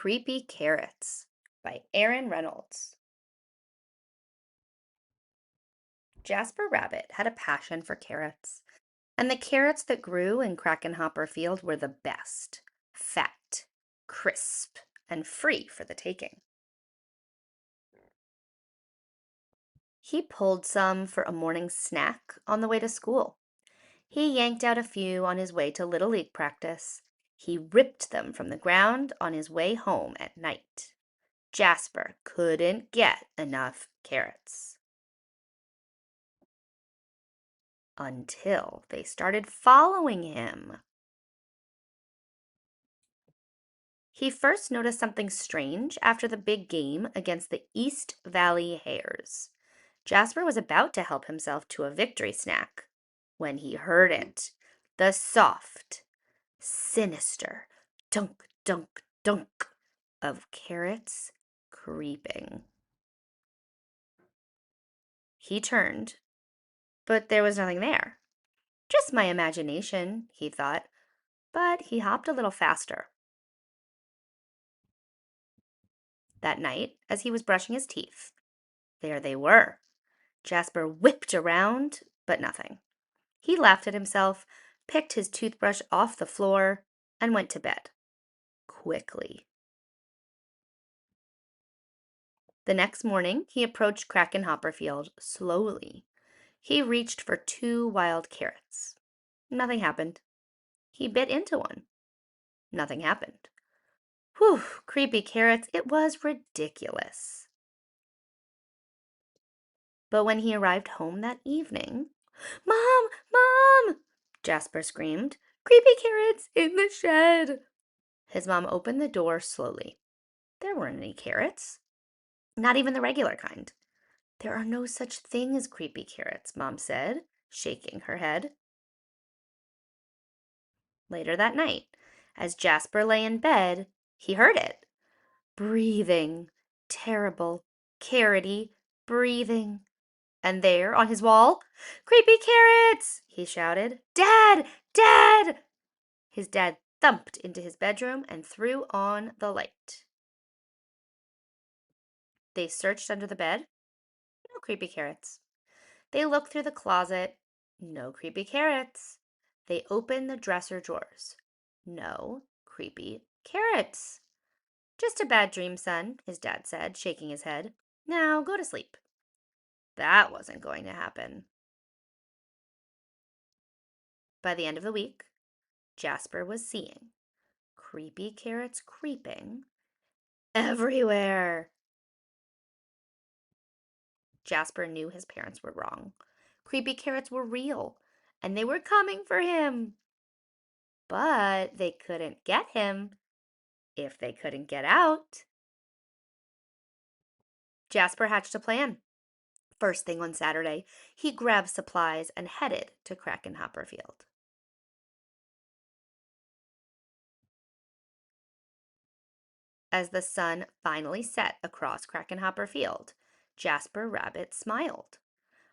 Creepy Carrots by Aaron Reynolds. Jasper Rabbit had a passion for carrots, and the carrots that grew in Krakenhopper Field were the best. Fat, crisp, and free for the taking. He pulled some for a morning snack on the way to school. He yanked out a few on his way to Little League practice. He ripped them from the ground on his way home at night. Jasper couldn't get enough carrots. Until they started following him. He first noticed something strange after the big game against the East Valley Hares. Jasper was about to help himself to a victory snack when he heard it. The soft, sinister dunk, dunk, dunk of carrots creeping. He turned, but there was nothing there. Just my imagination, he thought, but he hopped a little faster. That night, as he was brushing his teeth, there they were. Jasper whipped around, but nothing. He laughed at himself, picked his toothbrush off the floor, and went to bed. Quickly. The next morning, he approached Krakenhopper Field slowly. He reached for 2 wild carrots. Nothing happened. He bit into one. Nothing happened. Whew, creepy carrots, it was ridiculous. But when he arrived home that evening, "Mom! Mom!" Jasper screamed. "Creepy carrots in the shed!" His mom opened the door slowly. There weren't any carrots. Not even the regular kind. "There are no such thing as creepy carrots," Mom said, shaking her head. Later that night, as Jasper lay in bed, he heard it. Breathing. Terrible, carroty breathing. And there, on his wall, "Creepy carrots!" he shouted. "Dad! Dad!" His dad thumped into his bedroom and threw on the light. They searched under the bed. No creepy carrots. They looked through the closet. No creepy carrots. They opened the dresser drawers. No creepy carrots. "Just a bad dream, son," his dad said, shaking his head. "Now go to sleep." That wasn't going to happen. By the end of the week, Jasper was seeing creepy carrots creeping everywhere. Jasper knew his parents were wrong. Creepy carrots were real, and they were coming for him. But they couldn't get him if they couldn't get out. Jasper hatched a plan. First thing on Saturday, he grabbed supplies and headed to Krakenhopper Field. As the sun finally set across Krakenhopper Field, Jasper Rabbit smiled.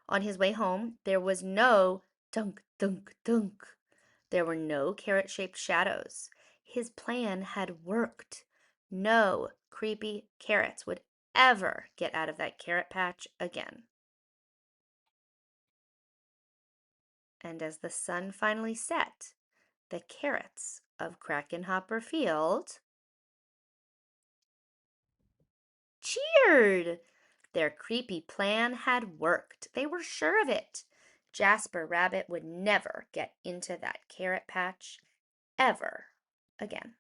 On his way home, there was no dunk, dunk, dunk. There were no carrot-shaped shadows. His plan had worked. No creepy carrots would ever get out of that carrot patch again. And as the sun finally set, the carrots of Krakenhopper Field cheered. Their creepy plan had worked. They were sure of it. Jasper Rabbit would never get into that carrot patch ever again.